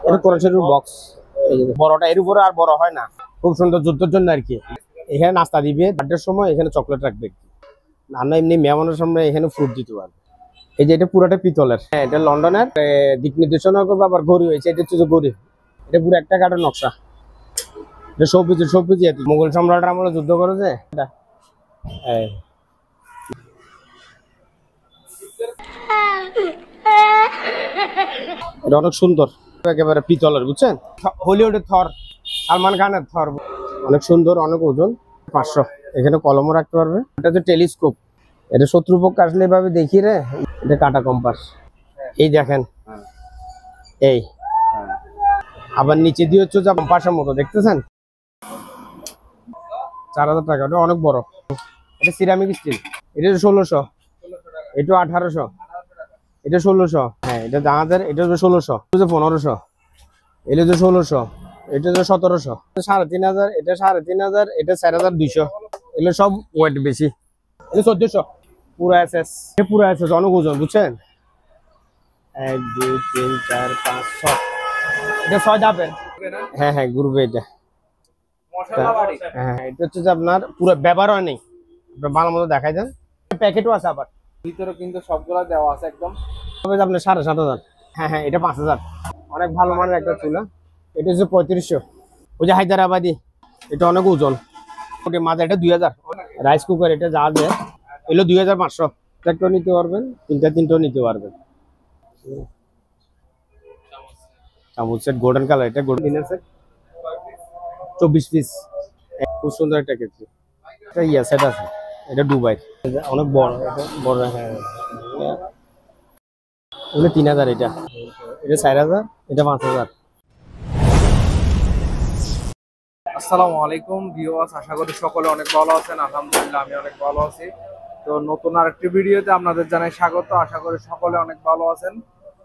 এটা কোরআন শরীফের বক্স, এই যে বড়টা এর উপরে আর বড় হয় না, খুব সুন্দর যুদ্ধের জন্য আর কি। এখানে নাস্তা দিবে, বার্থডের সময় এখানে চকলেট রাখবে, আর না এমনি মেহমানের সামনে এখানে ফ্রুট দিতে পারবে। এই যে এটা পুরোটা পিতলের, হ্যাঁ এটা লন্ডনের, দিক নির্দেশনা করবে, আবার ঘড়ি হয়েছে, এটা হচ্ছে ঘড়ি, এটা পুরো একটা কাঠের নকশা। এটা সবুজ মুঘল সম্রাটের আমলে যুদ্ধ করেছে এটা। এটা অনেক সুন্দর, একেবারে পিতলের, বুঝছেন, হলিউডের থর, সালমান খানের থর, অনেক সুন্দর, অনেক ওজন। 500। এখানে কলমও রাখতে পারবে। এটা হচ্ছে টেলিস্কোপ, এটা শত্রুপক্ষ আসলে এভাবে দেখি রে। এটা কাটা কম্পাস, এই দেখেন, এই আবার নিচে দিয়ে হচ্ছে কম্পাসের মতো, দেখতেছেন। 4000 টাকা, এটা অনেক বড়। এটা সিরামিক স্টিল, এটা 1600, এটা 1800, এটা 1600, হ্যাঁ এটা জাহাজের, এটা 1600, এটা 1500, এটা 1600, এটা 1700, 3500, এটা 3500, এটা 4200, এগুলো সব ওয়েট বেশি। এটা 1400, পুরো এসএস, পুরো এসএস, অনেক ওজন, বুঝছেন। 1 2 3 4 5 6, এটা 6 ধাপের, হ্যাঁ হ্যাঁ ঘুরবে এটা। হ্যাঁ এটা হচ্ছে যে আপনার পুরো ব্যবহার হয় নাই, আপনার ভালো মতো দেখাই দেন। প্যাকেটও আছে, আবার ভিতরে কিন্তু সবগুলা দেওয়া আছে একদম। আপনার 7500, হ্যাঁ হ্যাঁ এটা 5000, অনেক ভালো মানের একটা চুলা। এটা হচ্ছে 3500, ওই যে হায়দ্রাবাদি, এটা অনেক ওজন। ওটা মাঝে, এটা 2000। রাইস কুকার, এটা যা আছে এগুলো 2500, একটাও নিতে পারবেন, তিনটাও নিতে পারবেন। চামচ সেট গোল্ডেন কালার, এটা গোল্ডেন ডিনার সেট 24 পিস, খুব সুন্দর একটা কেজি। এটা ইয়া সেট আছে, এটা দুবাই, অনেক বড়, এটা বড়, হ্যাঁ এগুলো 3000, এটা 4000, এটা 5000। আসসালামু আলাইকুম ভিউয়ার্স, আশা করি সকলে অনেক ভালো আছেন। আলহামদুলিল্লাহ আমি অনেক ভালো আছি। তো নতুন আরেকটি ভিডিওতে আপনাদের জানাই স্বাগত। আশা করি সকলে অনেক ভালো আছেন।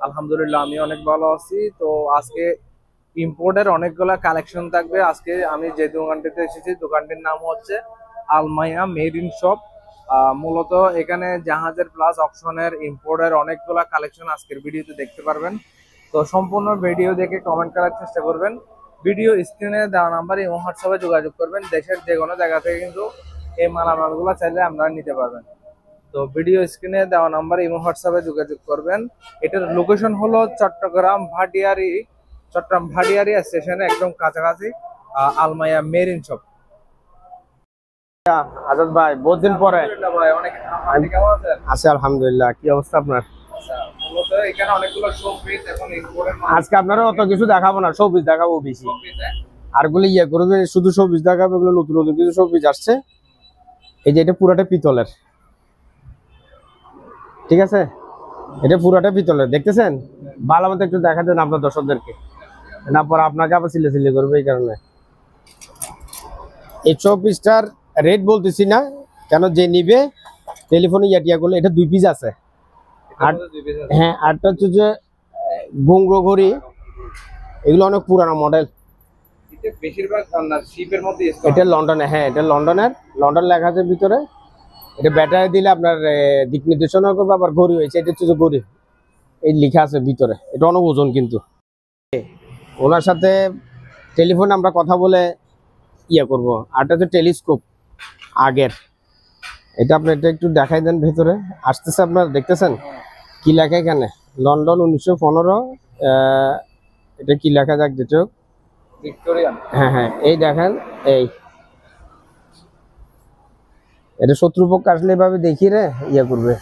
আলহামদুলিল্লাহ আমি অনেক ভালো আছি। তো আজকে ইম্পোর্টের অনেকগুলা কালেকশন থাকবে। আজকে আমি যে দোকানটিতে এসেছি, দোকানটির নাম হচ্ছে আলমায়া মেড ইন শপ। মূলত এখানে জাহাজের প্লাস অকশনের ইম্পোর্টের অনেকগুলা কালেকশন আজকের ভিডিওতে দেখতে পারবেন। তো সম্পূর্ণ ভিডিও দেখে কমেন্ট করার চেষ্টা করবেন। ভিডিও স্ক্রিনে দেওয়া নাম্বার এই হোয়াটসঅ্যাপে যোগাযোগ করবেন। দেশের যে কোনো জায়গা থেকে কিন্তু এই মালামালগুলো চাইলে আপনারা নিতে পারবেন। তো ভিডিও স্ক্রিনে দেওয়া নাম্বার এই হোয়াটসঅ্যাপে যোগাযোগ করবেন। এটার লোকেশন হলো চট্টগ্রাম ভাটিয়ারি স্টেশনে একদম কাছাকাছি আলমায়া মেরিন শপ। আজাদ ভাই, বহুত দিন পরে। ভাই অনেক, আপনি কেমন আছেন? আছি আলহামদুলিল্লাহ, কি অবস্থা আপনার? মূলত এখানে অনেকগুলো শোপিস এখন ইম্পোর্টের আজকে আপনারা অত কিছু দেখাবো না, শোপিস দেখাবো বেশি। আর গুলো ইয়ে করবে, শুধু শোপিস দেখাবো, এগুলো নতুন নতুন কিছু শোপিস আসছে। এই যে এটা পুরাটা পিতলের, ঠিক আছে, এটা পুরাটা পিতলের, দেখতেছেন। ভালো মতো একটু দেখা দেন আপনার দর্শকদেরকে, না পরে আপনাকে আবার সিলে করবে। এই কারণে এই শোপিসটার রেট বলতেছি না, কেন যে নিবে টেলিফোনে ইয়াটিয়া করলে, এটা 2 পিস আছে। আর হ্যাঁ, আরটা হচ্ছে যে ঘুংরো ঘড়ি, এগুলো অনেক পুরানো মডেল। বেশিরভাগ শিপের মধ্যে এটা লন্ডনে, হ্যাঁ এটা লন্ডন লেখা আছে ভিতরে। এটা ব্যাটারি দিলে আপনার দিক নির্দেশনা করবে, আবার ঘড়ি হয়েছে, এটা হচ্ছে যে ঘড়ি, এই লেখা আছে ভিতরে। এটা অনেক ওজন কিন্তু। ওনার সাথে টেলিফোনে আমরা কথা বলে ইয়ে করবো। আরটা হচ্ছে টেলিস্কোপ আগের, এটা আপনি এটা একটু দেখাই দেন। ভেতরে আসতেছে, আপনার দেখতেছেন কি লেখা এখানে, লন্ডন 1915। এটা কি লেখা যাক, যেটা ভিক্টোরিয়ান, হ্যাঁ হ্যাঁ এই দেখেন, এটা শত্রুপক্ষ আসলে এভাবে দেখি রে ইয়ে করবে।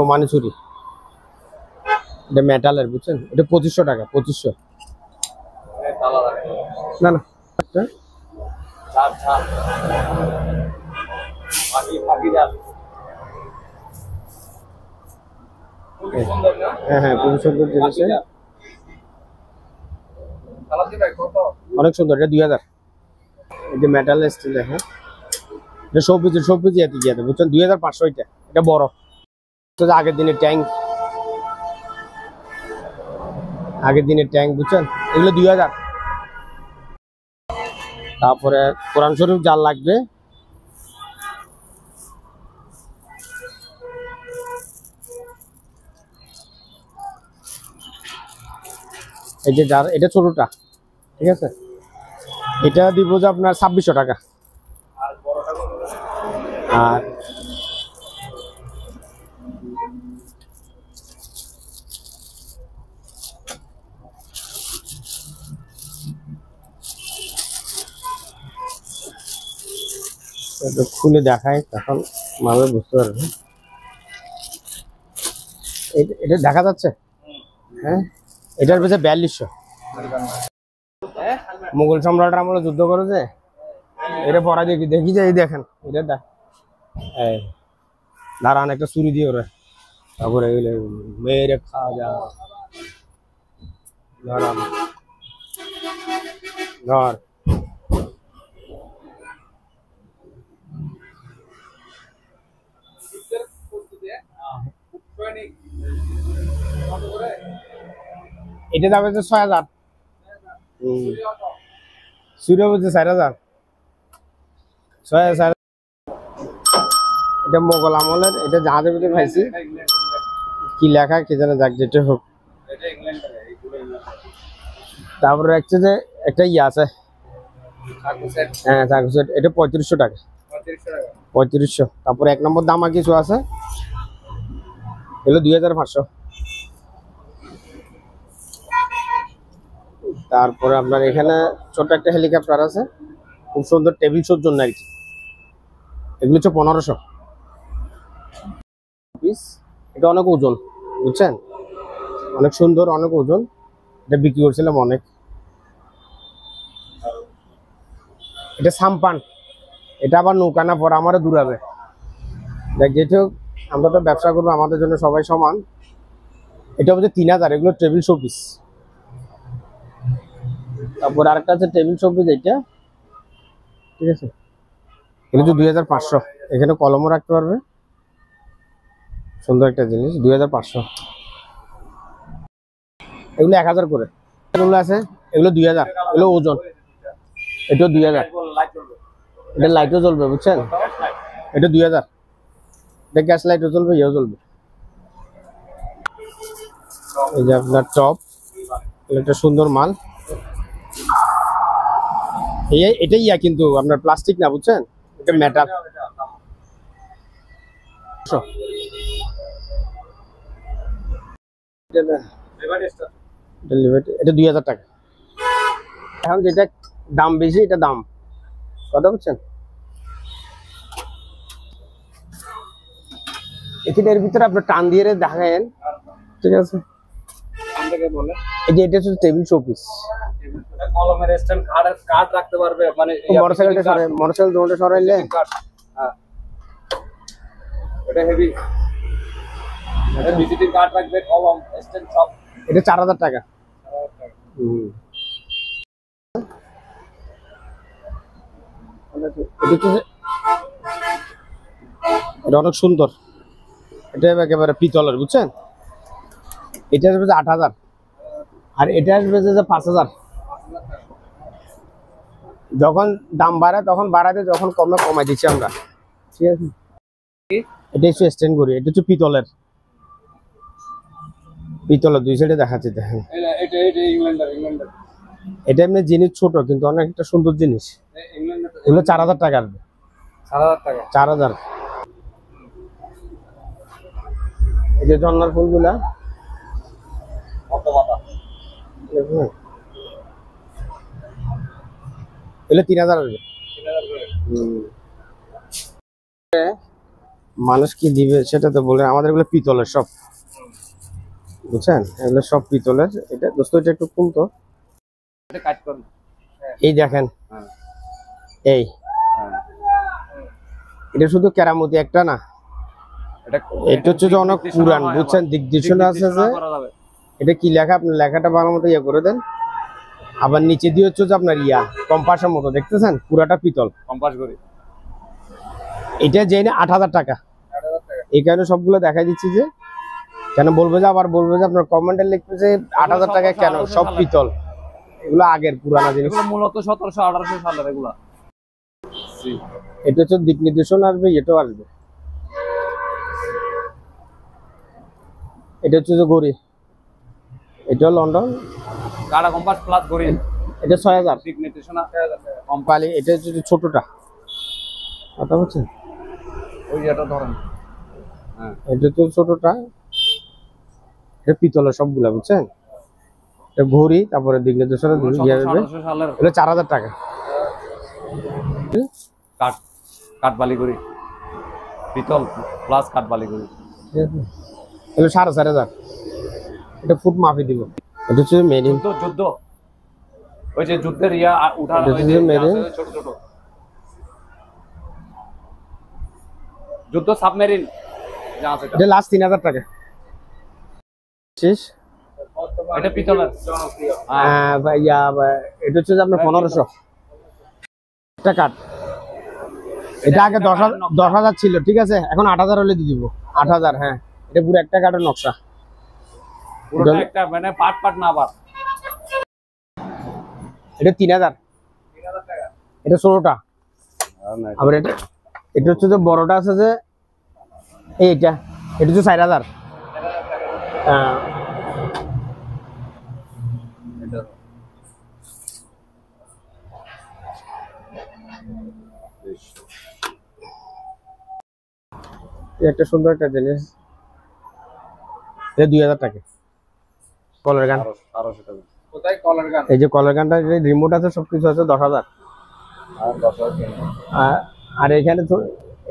ওমানি ছুরি, এটা মেটালের, বুঝছেন। এটা 2500 টাকা, 2500। না না হ্যাঁ হ্ঁ খুবই সুন্দর জিনিস, অনেক সুন্দর। এটা 2000। এই যে মেটাল স্টিলের, হ্যাঁ এটা সবুজ ইয়াতে, বুঝছেন। 2500 এটা। এটা বড়, আগের দিনের ট্যাঙ্ক, বুঝছেন। এগুলো 2000। তারপরে কোরআন শরীফ জাল লাগবে, এই যে যার এটা ছোটটা, ঠিক আছে, এটা দিব যে আপনার 2600 টাকা। আর এটা খুলে দেখাই, তখন মানুষ বুঝতে পারবে। এটা দেখা যাচ্ছে, হ্যাঁ, এটার পেছনে 4200। মুঘল সম্রাটরা আমরা যুদ্ধ করেছে, এটা পড়া দেখি দেখি যে এই দেখেন এটা এই দাঁড়ান একটা ছুরি দিয়ে ওরা, তারপরে মেরে খাওয়া যা দাঁড়ান ধর এটা দাম হচ্ছে 6000। সূর্য বলছে 4000। এটা মোগল আমলের, এটা জাহাজের ভিতরে খাইছি, কি লেখা কি জানে, যাক যেটা হোক। তারপরে হচ্ছে যে একটা ইয়ে আছে, হ্যাঁ চাকু সেট, এটা 3500 টাকা। 3500। তারপরে 1 নম্বর দামা কিছু আছে, এগুলো 2500। তারপরে আপনার এখানে ছোট একটা হেলিকপ্টার আছে, খুব সুন্দর টেবিল শোর জন্য আর কি, এগুলো হচ্ছে 1500 পিস। এটা অনেক ওজন, বুঝছেন, অনেক সুন্দর, অনেক ওজন, এটা বিক্রি করছিলাম অনেক। এটা সাম্পান, এটা আবার নৌকা না পরে আমারও দূরাবে দেখ, যেহেতু আমরা তো ব্যবসা করবো, আমাদের জন্য সবাই সমান। এটা হচ্ছে 3000, এগুলো টেবিল শোপিস। তারপর আরেকটা আছে টেবিল শোপিস, এটা ঠিক আছে, এগুলো হচ্ছে 2500। এখানে কলমও রাখতে পারবে, সুন্দর একটা জিনিস, 2500। এগুলো 1000 করে। এগুলো আছে, এগুলো 2000, এগুলো ওজন, এটাও 2000। এটা লাইটও জ্বলবে, বুঝছেন, এটা 2000। এটা গ্যাস লাইটও জ্বলবে, ইয়েও জ্বলবে। এই যে আপনার টপ, এটা সুন্দর মাল। এটাই ইয়া, কিন্তু আপনার প্লাস্টিক না, বুঝছেন, এটা মেটাল। এটা 2000 টাকা। এখন যেটা দাম বেশি, এটা দাম কথা বুঝছেন। এর ভিতরে আপনার টান দিয়ে দেখায়েন, ঠিক আছে। এই যে এটা হচ্ছে টেবিল শোপিস, কলমের স্ট্যান্ড, কার্ড রাখতে পারবে, মানে মোটরসাইকেল দোনটা সরাইলে এটা হেভি, এটা ভিজিটিং কার্ড রাখবে, কলম স্ট্যান্ড সব। এটা 4000 টাকা। এটা অনেক সুন্দর, এটা একেবারে পিতলের, বুঝছেন। এটা আসবে যে 8000, আর এটা আসবে যে 5000। যখন দাম বাড়ায় তখন বাড়াতে, যখন কমে কমাই দিচ্ছি আমরা, ঠিক আছে। এটা হচ্ছে স্ট্যান্ড করি, এটা হচ্ছে পিতলের, পিতলের দুই সাইডে দেখাচ্ছি, দেখেন। এটা এমনি জিনিস ছোট, কিন্তু অনেকটা সুন্দর জিনিস। এগুলো 4000 টাকা আসবে। 4000। এই যে ঝর্ণার ফুলগুলা, এগুলো 3000 আসবে। মানুষ কি দিবে সেটা তো বলে, আমাদের এগুলো পিতলের সব, বুঝছেন, এগুলো সব পিতলের। এটা দোস্ত, এটা একটু খুলতো, এই দেখেন, এই এটা শুধু কেরামতি একটা না, এটা হচ্ছে যে অনেক পুরান, বুঝছেন, দিকদর্শন আছে যে এটা কি লেখা, আপনি লেখাটা ভালো মতো ইয়ে করে দেন। আবার নিচে দিয়ে হচ্ছে যে আপনার ইয়া কম্পাসের মতো, দেখতেছেন, পুরাটা পিতল কম্পাস করি। এটা যে 8000 টাকা। এই কারণে সবগুলো দেখাই দিচ্ছি, যে কেন বলবে যে, আবার বলবে যে আপনার কমেন্টে লিখবে যে 8000 টাকা কেন, সব পিতল, এগুলো আগের পুরানা জিনিস, মূলত 1700-1800 সালের এগুলা। এটা হচ্ছে দিক নির্দেশন আসবে, এটাও আসবে। এটা হচ্ছে যে গড়ি, এটাও লন্ডন, কাটা কম্পাস প্লাস ঘড়ি এটা 6000 সিগনেটেশন কোম্পানি। এটা হচ্ছে ছোটটা, কথা বলছেন, ওই এটা ধরেন। হ্যাঁ এটা তো ছোটটা, এটা পিতলের সবগুলা, বুঝছেন। এটা ঘড়ি, তারপরে দিগনির্দেশনা দিয়ে দেবে। 1700 সালের এটা 4000 টাকা। কাঠ কাঠবালি ঘড়ি, পিতল প্লাস কাঠবালি ঘড়ি। ঠিক আছে, এটা 4500। এটা ফুট মাপি দিব। এটা হচ্ছে মেরিন। যুদ্ধ যুদ্ধ ওই যে যুদ্ধের ইয়া উঠার এটা ওই যে হচ্ছে মেরিন। আছে ছোট ছোট যুদ্ধ সাবমেরিন যা আছে এটা লাস্ট 3000 টাকা শেষ। এটা পিতলের জনপ্রিয়। ভাইয়া এটা হচ্ছে যে আপনার 1500 একটা কাঠ। এটা আগে 10,000 ছিল, ঠিক আছে, এখন 8000 হলে দিয়ে দিব। 8000, হ্যাঁ। এটা পুরো একটা কাঠের নকশা, পুরোটা একটা মানে পার্ট পার্ট না আবার। এটা 3000 টাকা। এটা 16টা। আবার এটা এটা হচ্ছে যে বড়টা আছে যে এইটা, এটা হচ্ছে 4000। একটা সুন্দর একটা জিনিস, এটা 2000 টাকা। কলার গান, 1200 টাকা। কোথায় কলার গান? এই যে কলার গানটা, রিমোট আছে, সবকিছু আছে, 10,000। আর 10,000 আর এখানে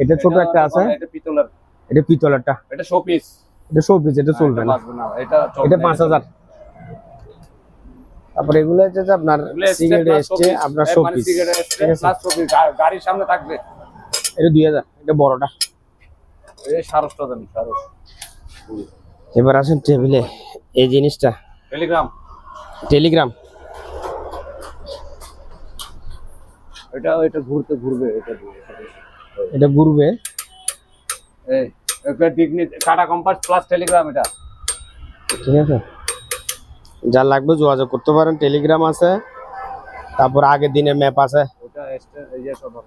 এটা ছোট একটা আছে, এটা পিতলের, এটা পিতলেরটা, এটা শোপিস। এটা শোপিস, এটা চলবে না। এটা এটা 5000। তারপরে এগুলো হচ্ছে যে আপনার সিগারেট এসছে, আপনার শোপিস, ঠিক আছে, গাড়ির সামনে থাকবে। এটা 2000। এটা বড়টা। এই সারসটা দেন, সারস। এবার আসেন টেবিলে, এই জিনিসটা টেলিগ্রাম। টেলিগ্রাম। এটা এটা ঘুরবে এটা এটা ঘুরবে। এই একটা ডিগনিট কাটা কম্পাস প্লাস টেলিগ্রাম এটা। ঠিক আছে, যা লাগবে যোগাযোগ করতে পারেন। টেলিগ্রাম আছে, তারপর আগের দিনের ম্যাপ আছে। ওটা এই যে সদর।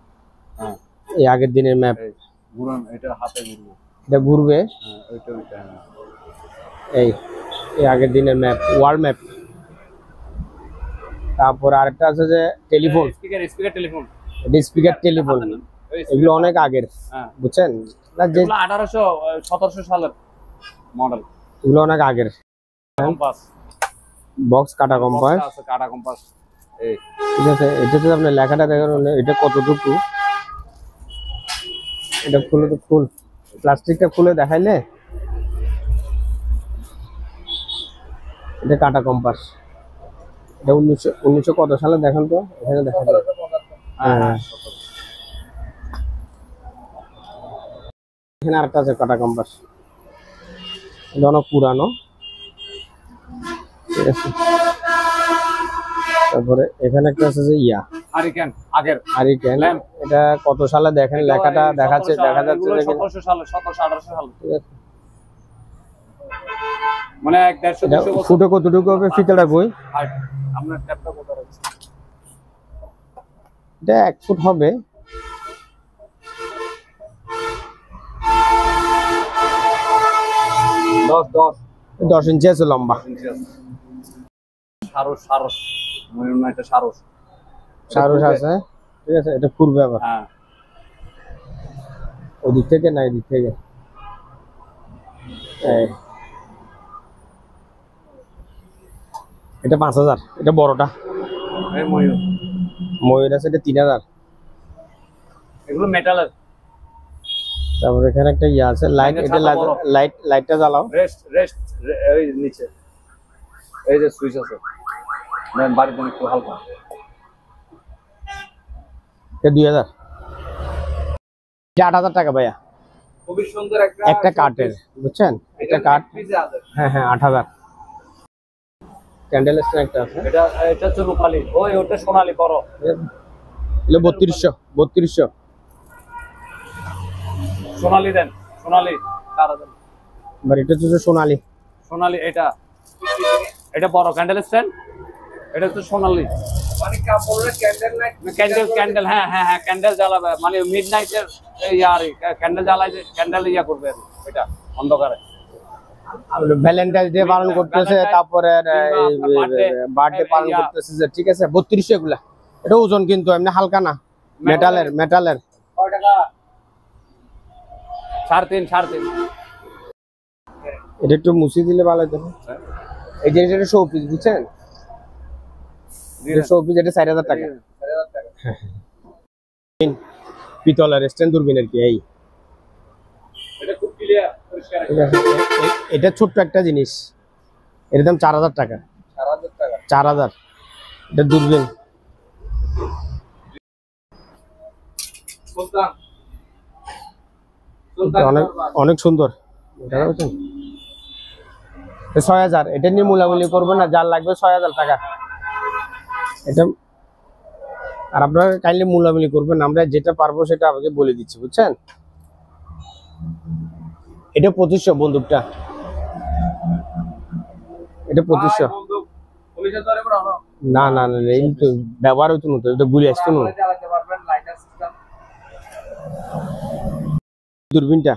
হ্যাঁ, এই আগের দিনের ম্যাপ। এই ঘুরান, এটা হাতে ঘুরবে। এটা ঘুরবে। হ্যাঁ, ওইটা এই এই আগের দিনের ম্যাপ, ওয়ার্ল্ড ম্যাপ। তারপর আরেকটা আছে যে টেলিফোন, স্পিকার টেলিফোন। এটা স্পিকার টেলিফোন। এগুলো অনেক আগের, হ্যাঁ, বুঝছেন না, যে 1700 সালের মডেল। এগুলো অনেক আগের। কম্পাস বক্স, কাটা কম্পাস, আছে, কাটা কম্পাস। এই ঠিক আছে। এটাতে আপনি লেখাটা দেখেন, এটা কতটুকু। এটা খুলে তো ফুল, প্লাস্টিকটা খুলে দেখাইলে। এটা কাটা কম্পাস। এটা 1900 কত সালে দেখেন তো, এখানে দেখা যায়। হ্যাঁ, এখানে আরেকটা আছে কাটা কম্পাস, এটা অনেক পুরানো, ঠিক আছে। তারপরে এখানে একটা আছে যে হারিকেন আগের হারিকেন। ল্যাম্প। এটা কত সালে দেখেন, লেখাটা দেখা যাচ্ছে এগুলো দেখেন। 1700 সালে, 1700-1800 সালে। ঠিক আছে, মানে 150-200 এটা বছর। ফুটে কতটুকু হবে ফিতেটা বই। হাইট আপনার ট্যাপটা কত আছে? এটা 1 ফুট হবে। 10 ইঞ্চি আছে লম্বা। সারস মনে না, এটা সারস। সারস আছে, ঠিক আছে। এটা পূর্বে আবার, হ্যাঁ, ওদিক থেকে না এদিক থেকে। এটা 5000। এটা বড়টা। এই ময়ূর। ময়ূর আছে, এটা 3000। এগুলো মেটালের। তারপর এখানে একটা আছে লাইট। এটা লাইটটা জ্বালাও। রেস্ট এই নিচে এই যে সুইচ আছে, দেন বাড়ির জন্য একটু হালকা। এটা 2000। এটা 8000 টাকা ভাইয়া। খুবই সুন্দর একটা কাঠের, বুঝছেন, একটা কাঠ। হ্যাঁ হ্যাঁ, 8000। ক্যান্ডেল স্ট্যান্ড একটা আছে। এটা হচ্ছে রূপালী, ওটা সোনালী বড়। এগুলো 3200। সোনালী দেন, সোনালী তারা দেন। এবার এটা হচ্ছে সোনালী। সোনালী এটা বড় ক্যান্ডেল স্ট্যান্ড। এটা হচ্ছে সোনালী, মানে কাপড়ের ক্যান্ডেল। হ্যাঁ হ্যাঁ হ্যাঁ, ক্যান্ডেল জ্বালাবে, মানে মিডনাইটের ক্যান্ডেল জ্বালায়, ক্যান্ডেল করবে এটা অন্ধকারে। ভ্যালেন্টাইন্স ডে পালন করতেছে, তারপরে বার্থডে পালন করতেছে, যে ঠিক আছে 3200 এগুলা। এটা ওজন কিন্তু এমনি হালকা না, মেটালের। কয় টাকা? 3.5 এটা একটু মুছি দিলে ভালো হতো। এই যে এটা শো পিস, বুঝছেন? এটা শো পিস, এটা 4000 টাকা। পিতলের স্ট্যান্ড দূরবীনের কি এই, এটা খুব ক্লিয়ার পরিষ্কার। এটা ছোট্ট একটা জিনিস, এর দাম 4000 টাকা। 4000 টাকা? 4000। এটা দূরবীন। সুলতান অনেক অনেক সুন্দর। এটা বুঝছেন? 6000। এটা নিয়ে মূলামূলি করবো না, যার লাগবে 6000 টাকা এটা। আর আপনারা কাইন্ডলি মূলামূলি করবেন, আমরা যেটা পারবো সেটা আপনাকে বলে দিচ্ছি, বুঝছেন? এটা 2500 বন্দুকটা, এটা 2500। বন্দুক পুলিশের ধরে পড়া না? না না না, এই তো ব্যবহার হতো না, তো এটা গুলি আসতো না। চালাতে পারবেন লাইটার সিস্টেম। দূরবীনটা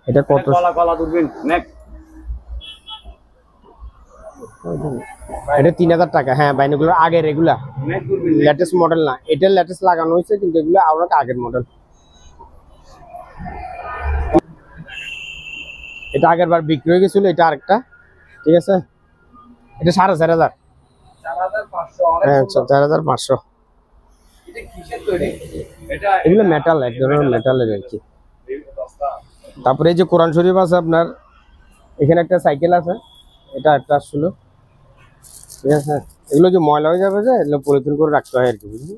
এটা কত? কলা দূরবীন নেক। এটা 3000 টাকা। হ্যাঁ, বাইনোকুলার আগের, এগুলা নেক দূরবীন, লেটেস্ট মডেল না। এটা লেটেস্ট লাগানো হয়েছে, কিন্তু এগুলো অনেক আগের মডেল। এটা আগের বার বিক্রি হয়ে গেছিল, এটা আরেকটা, ঠিক আছে? এটা 4500। 4500 অনেক হ্যাঁ, সুন্দর। 4500। এটা কিসের তৈরি? এটা এগুলো মেটাল, এক ধরনের মেটালের আর কি। তারপরে এই যে কোরআন শরীফ আছে আপনার, এখানে একটা সাইকেল আছে, এটা একটা আসছিল, ঠিক আছে? এগুলো যে ময়লা হয়ে যাবে, যে এগুলো পলিথিন করে রাখতে হয় আর কি, বুঝলি?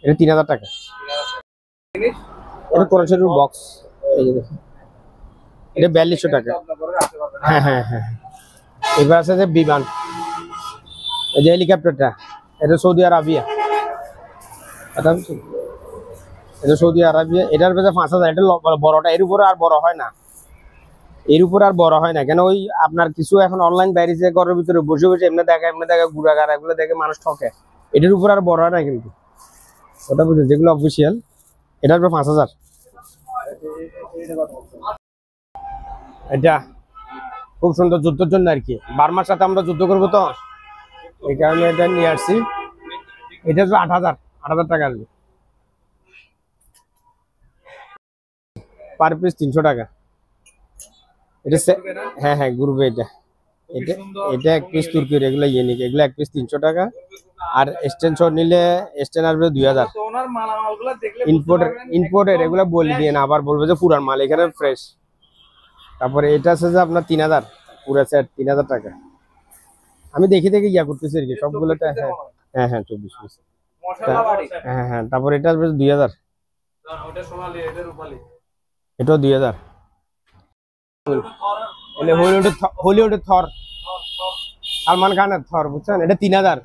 এটা 3000 টাকা। এটা কোরআন শরীফ বক্স, এই যে দেখুন, এটা 4200 টাকা। হ্যাঁ হ্যাঁ হ্যাঁ। এবার আছে যে বিমান, এই যে হেলিকপ্টারটা, এটা সৌদি আরবিয়া। এটা সৌদি আরবিয়া। এটার পেছনে 5000। এটা বড়টা, এর উপরে আর বড় হয় না, এর উপর আর বড় হয় না। কেন? ওই আপনার কিছু এখন অনলাইন বাইরেছে, ঘরের ভিতরে বসে বসে এমনি দেখা গুড়াগার, এগুলো দেখে মানুষ ঠকে। এটার উপর আর বড় হয় না কিন্তু, ওটা বুঝুন, যেগুলো অফিসিয়াল। এটার উপর 5000। এটা খুব সুন্দর, যুদ্ধের জন্য আর কি। বার্মার সাথে আমরা যুদ্ধ করবো, তো এই কারণে এটা নিয়ে আসছি। এটা আসবে 8000 টাকা আসবে পার পিস, 300 টাকা। এটা হ্যাঁ হ্যাঁ, ঘুরবে এটা। এটা এটা এক পিস তুর্কির, এগুলো ইউনিক, এগুলো এক পিস 300 টাকা। আর এক্সটেনশন নিলে এক্সটেন আসবে 2000। তো ওনার মালামালগুলো দেখলে ইম্পোর্টের এগুলো বলে দিয়ে না, আবার বলবে যে পুরান মাল, এখানে ফ্রেশ। তারপরে এটা আছে যে আপনার 3000, পুরো সেট 3000 টাকা। আমি দেখে ইয়া করতেছি আর কি, সবগুলোতে। হ্যাঁ হ্যাঁ হ্যাঁ, 24 পিস। মশলা বাড়ি। হ্যাঁ হ্যাঁ, তারপর এটা আসবে 2000। ওটা সোনালি, এটা রূপালি। এটাও 2000। হলিউডের থর, সালমান খানের থর, বুঝছেন? এটা 3000।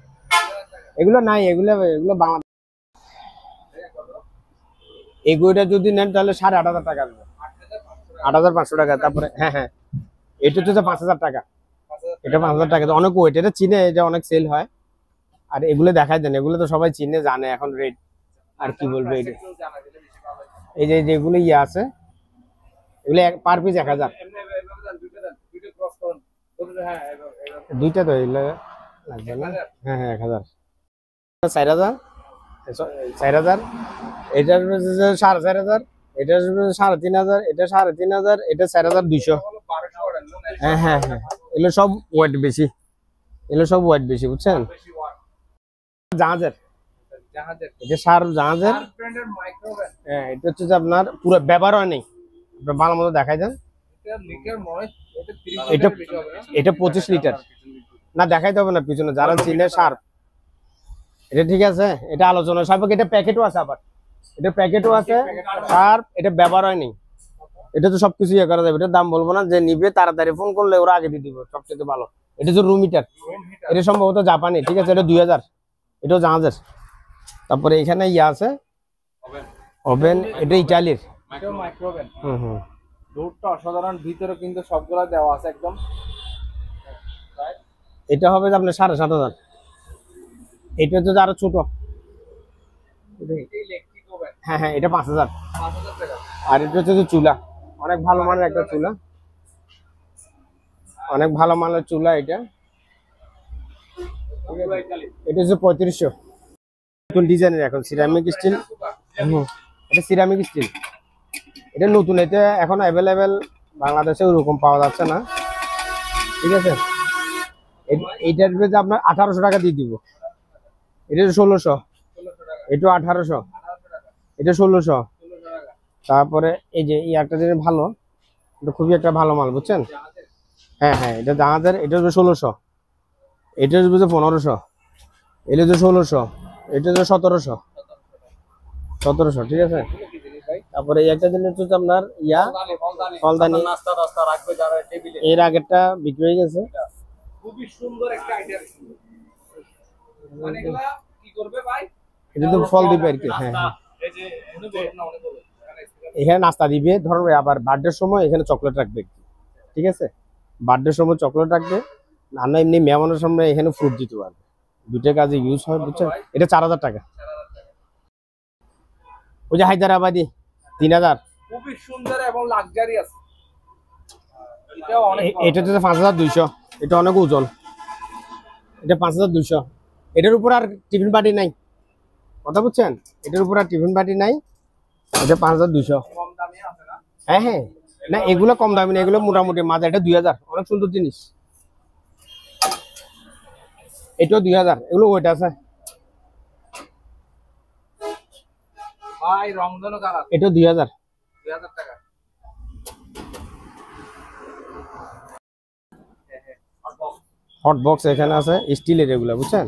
এগুলো নাই, এগুলো বাংলা। এগুলোটা যদি নেন তাহলে 8500 টাকা আসবে, 8500 টাকা। তারপরে হ্যাঁ হ্যাঁ, এটা হচ্ছে 5000 টাকা। এটা 5000 টাকা, অনেক ওয়েট, এটা চিনে, এটা অনেক সেল হয়। আর এগুলো দেখাই দেন, এগুলো তো সবাই চিনে জানে এখন রেট। আর কি বলবো, এই যে যেগুলো ইয়ে আছে, এগুলো পার পিস 1000। দুইটা তো এগুলো লাগবে না? হ্যাঁ হ্যাঁ, 1000। 4000, 4000। এটার 4500, এটা 3500, এটা 3500, এটা 4200। হ্যাঁ হ্যাঁ হ্যাঁ, এগুলো সব ওয়েট বেশি, বুঝছেন? জাহাজের, এটা জাহাজের। হ্যাঁ, এটা হচ্ছে যে আপনার পুরো ব্যবহার হয় নাই, আপনার ভালো মতো দেখাই দেন। এটা 25 লিটার না, দেখাইতে হবে না পিছনে, যারা চিনে সার্ফ। এটা ঠিক আছে, এটা আলোচনা সাপেক্ষে। এটা প্যাকেটও আছে, আবার এটা প্যাকেটও আছে সার্ফ। এটা ব্যবহার হয়নি, এটা তো সবকিছু ইয়ে করা যাবে। এটার দাম বলবো না, যে নিবে তাড়াতাড়ি ফোন করলে ওরা আগে দিয়ে দিব, সবচেয়ে ভালো। এটা হচ্ছে রুম হিটার, এটা সম্ভবত জাপানি, ঠিক আছে? এটা 2000। এটাও জাহাজের। তারপরে এখানে ইয়ে আছে ওভেন, এটা ইটালির। হুম হুম। দুধটা অসাধারণ, ভিতরে কিন্তু সবগুলা দেওয়া আছে একদম। এটা হবে আপনার 7500। এটা হচ্ছে আরো ছোট। হ্যাঁ হ্যাঁ, এটা 5000। আর এটা হচ্ছে চুলা, অনেক ভালো মানের একটা চুলা। অনেক ভালো মানের চুলা এটা। এটা হচ্ছে 3500। নতুন ডিজাইনের এখন সিরামিক স্টিল। এটা সিরামিক স্টিল, এটা নতুন, এটা এখন অ্যাভেলেবেল বাংলাদেশে ওরকম পাওয়া যাচ্ছে না, ঠিক আছে। এইটার যে আপনার 1800 টাকা দিয়ে দিব। এটা 1600, এটা 1800, এটা 1600। তারপরে এই যে এই একটা জিনিস ভালো, এটা খুবই একটা ভালো মাল, বুঝছেন। হ্যাঁ হ্যাঁ, এটা জাহাজের, এটা হচ্ছে 1600, এটা হচ্ছে 1500, এটা হচ্ছে 1600, এটা হচ্ছে 1700, ঠিক আছে। তারপরে এই একটা জিনিস হচ্ছে আপনার ইয়া ফলদানি, এর আগেরটা বিক্রি হয়ে গেছে। খুবই সুন্দর একটা আইডিয়া। মানে এগুলা কি করবে ভাই? এটা তো ফল দিবে আর কি। হ্যাঁ হ্যাঁ, এই যে উনি বলুন না, উনি বলুন। এখানে নাস্তা দিবে, ধরুন আবার বার্থডের সময় এখানে চকলেট রাখবে, ঠিক আছে। বার্থডের সময় চকলেট রাখবে, আর না এমনি মেহমানের সামনে এখানে ফ্রুট দিতে পারবে। দুটো কাজে ইউজ হয়, বুঝছেন। এটা 4000 টাকা। ওই যে হায়দ্রাবাদি 3000। খুবই সুন্দর এবং লাক্সারিয়াস। এটাও অনেক এটা তো 5200, এটা অনেক ওজন, এটা 5200। এটার উপর আর টিফিন বাটি নাই, কথা বুঝছেন, এটার উপর আর টিফিন বাটি নাই। এটা 5200। কম দামে আছে না? হ্যাঁ হ্যাঁ, না এগুলো কম দামি না, এগুলো মোটামুটি মাঝে। এটা 2000, অনেক সুন্দর জিনিস। এটাও 2000, এগুলো ওয়েট আছে। ভাই রংধনু কালার, এটাও 2000। 2000 টাকা। হট বক্স এখানে আছে স্টিলের, এগুলো বুঝছেন,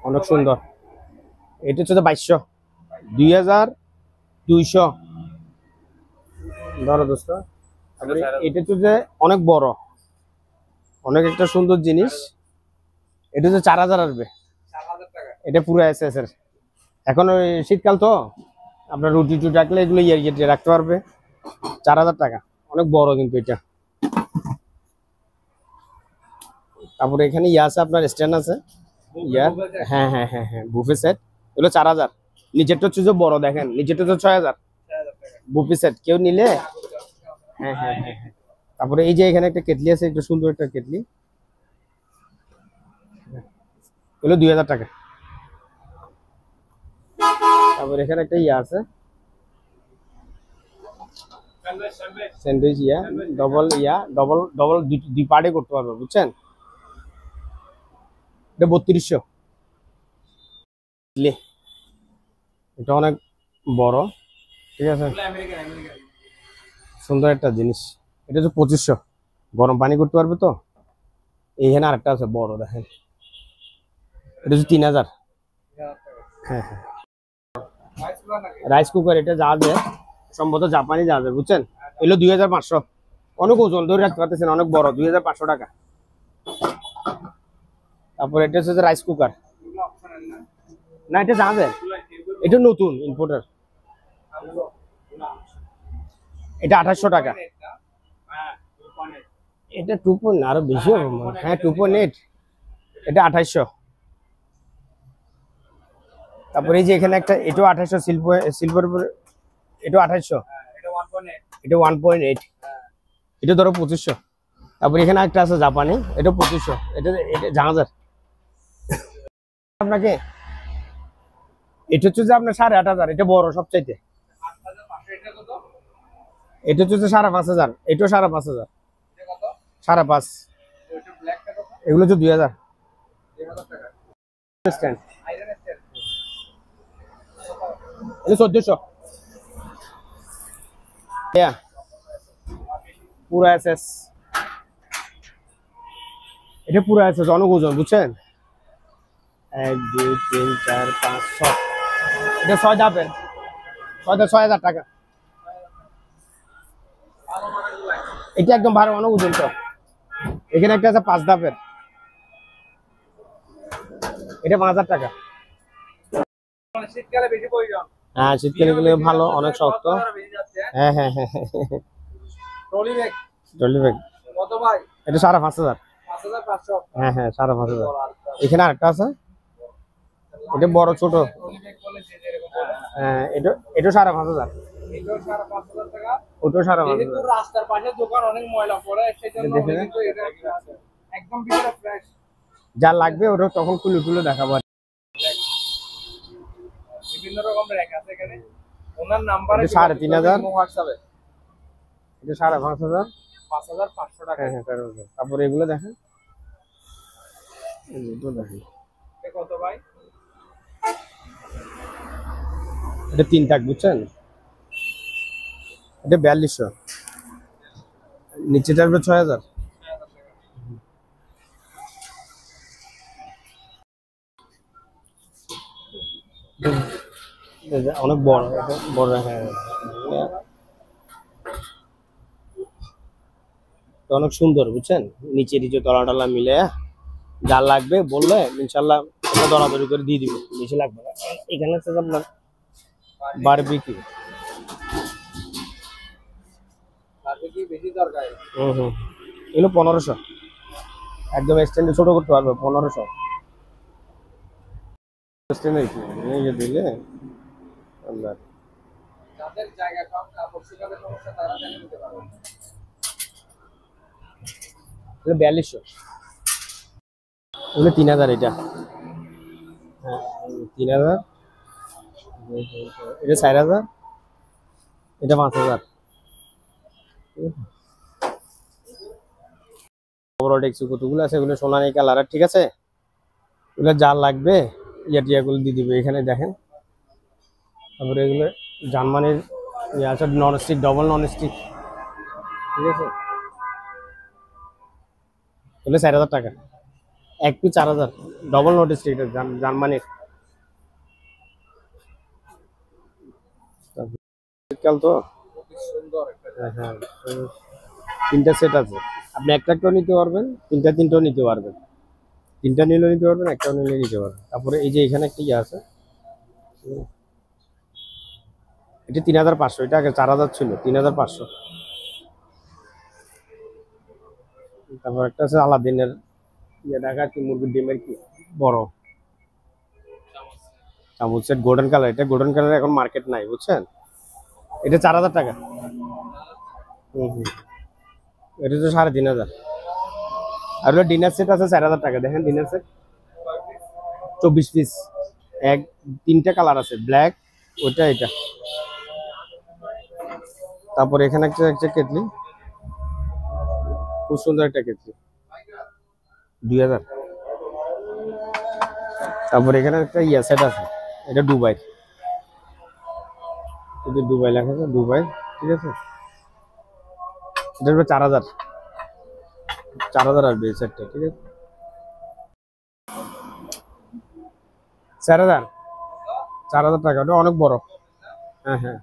অনেক সুন্দর। এটা হচ্ছে 2200, 2200 ধরো দোস্ত। এটা হচ্ছে অনেক বড়, অনেক একটা সুন্দর জিনিস। এটা হচ্ছে 4000 আসবে। 4000 টাকা। এটা পুরো এসএস এর। এখন ওই শীতকাল তো, আপনার রুটি টুটি রাখলে এগুলো ইয়ে রাখতে পারবে। 4000 টাকা, অনেক বড় কিন্তু এটা। তারপরে এখানে ইয়া আছে, আপনার স্ট্যান্ড আছে ইয়া। হ্যাঁ হ্যাঁ হ্যাঁ হ্যাঁ, বুফে সেট, এগুলো 4000। নিচেরটা হচ্ছে যে বড়, দেখেন নিচেরটা তো 6000। বুফে সেট কেউ নিলে, হ্যাঁ হ্যাঁ হ্যাঁ হ্যাঁ। তারপরে এই যে এখানে একটা কেটলি আছে, একটা সুন্দর একটা কেটলি, এগুলো 2000 টাকা। তারপরে এখানে একটা ইয়া আছে, স্যান্ডউইচ ইয়া, ডবল ডবল দুই পার্টে করতে পারবে, বুঝছেন। এটা 3200। এটা অনেক বড়, ঠিক আছে, সুন্দর একটা জিনিস। এটা হচ্ছে 2500, গরম পানি করতে পারবে তো। এইখানে আরেকটা আছে বড়, দেখেন, এটা হচ্ছে 3000। হ্যাঁ হ্যাঁ, রাইস কুকার, এটা জাহাজে, সম্ভবত জাপানি জাহাজে, বুঝছেন। এগুলো 2500, অনেক ওজন, ধরে রাখতে পারতেছেন, অনেক বড়, 2500 টাকা। তারপর এটা হচ্ছে রাইস কুকার, না এটা জাহাজের, এটা নতুন ইম্পোর্টার। এটা 2800 টাকা। এটা 2.8, আরো বেশি হবে মনে হয়। হ্যাঁ 2.8, এটা 2800। তারপরে এই যে এখানে একটা, এটাও 2800, সিলভার, এটাও 2800, এটা 1.8, এটা ধরো 2500। তারপরে এখানে একটা আছে জাপানি, এটা 2500, এটা জাহাজের। আপনাকে এটা হচ্ছে যে আপনার 8500, এটা বড় সবচাইতে। এটা হচ্ছে 5500, এটাও 5500, 5.5। এগুলো হচ্ছে 2000। এটা 1400। পুরো এসএস, এটা পুরো এসএস, অনেক ওজন, বুঝছেন। 1 2 3 4 5 6, এটা 6 ধাপের, 6000 টাকা। এটা একদম ভালো, অনেক ওজন তো। এখানে একটা আছে 5 ধাপের, এটা 5000 টাকা। শীতকালে বেশি প্রয়োজন। হ্যাঁ শীতকালে গেলে ভালো, অনেক শক্ত। হ্যাঁ হ্যাঁ হ্যাঁ, ট্রলি ব্যাগ ট্রলি ব্যাগ কত ভাই? এটা 5500। 5500। হ্যাঁ হ্যাঁ 5500। এখানে আরেকটা আছে, এটা বড় ছোট। ট্রলি ব্যাগ বলে যে যেরকম বলে। হ্যাঁ এটা 5500। এটাও 5,500 টাকা। ওটাও 5,500 যেহেতু রাস্তার পাশে দোকান অনেক ময়লা পড়ে সেজন্য দেখে কিন্তু এটা একদম ভিতরে ফ্রেশ। যা লাগবে ওটা তখন খুলে খুলে দেখাবো। বিভিন্ন রকম র‍্যাক আছে এখানে। ওনার নাম্বারে এটা 3,500 হোয়াটসঅ্যাপে। এটা 5,500 5,500 টাকা। হ্যাঁ হ্যাঁ তারপরে এগুলো দেখেন, এগুলো দেখেন এটা কত ভাই? এটা 3 টাক বুঝছেন, এটা 4200, নিচেটা আসবে 6,000। এটা অনেক বড়, এটা বড় হ্যাঁ, এটা অনেক সুন্দর বুঝছেন, নিচে নিচে তলা টলা মিলে যা লাগবে বললে ইনশাল্লাহ ওটা দরাদরি করে দিয়ে দিব, বেশি লাগবে না। এখানে হচ্ছে আপনার বারবিকিউ। তাতে কি বেশি দরকার? হুম, এগুলো 1500, একদম এক্সটেন্ডে ছোট করতে পারবে 1500 এক্সটেন্ডে নিয়ে দিলে আপনার। যাদের জায়গা কম কাপড় শুকাতে সমস্যা তারা এখানে নিতে পারবে। এটা 4200, এগুলো 3,000, এটা হ্যাঁ 3,000, এটা 4,000, এটা 5,000। বড় ডেক্সি কতগুলো আছে, এগুলো সোনালী কালারের, ঠিক আছে, এগুলো যা লাগবে টিয়াগুলো দিয়ে দিবে। এখানে দেখেন, তারপরে এগুলো জার্মানির ইয়ে আছে, non stick, double non stick, ঠিক আছে, এগুলো 4,000 টাকা, এক পিস 4,000, ডবল নন স্টিক, এটা জার্মানির। শীতকাল তো, খুব সুন্দর একটা হ্যাঁ 3টা সেট আছে, আপনি একটাও নিতে পারবেন, তিনটাও নিতে পারবেন, 3টা নিলেও নিতে পারবেন, একটাও নিলে নিতে পারবেন। তারপরে এই যে এখানে একটা ইয়ে আছে, এটা 3,500, এটা আগে 4,000 ছিল, 3,500। তারপর একটা আছে আলাদিনের ইয়ে ঢাকা, কি মুরগির ডিমের কি বড় চামচ সেট, গোল্ডেন কালার, এটা গোল্ডেন কালার এখন মার্কেট নাই বুঝছেন, এটা 4,000 টাকা। এটা তো 3,500। আর হলো ডিনার সেট আছে 4,000 টাকা, দেখেন ডিনার সেট 24 পিস, 3টা কালার আছে, ব্ল্যাক, ওইটা, এটা। তারপর এখানে একটা একটা কেটলি, খুব সুন্দর একটা কেটলি, 2,000। তারপর এখানে একটা ইয়া সেট আছে, এটা দুবাই, এটা দুবাই লেখা আছে, দুবাই, ঠিক আছে, এটা হলো 4,000, 4,000 আসবে এই সেটটা, ঠিক আছে, 4,000 টাকা, ওটা অনেক বড়, হ্যাঁ হ্যাঁ।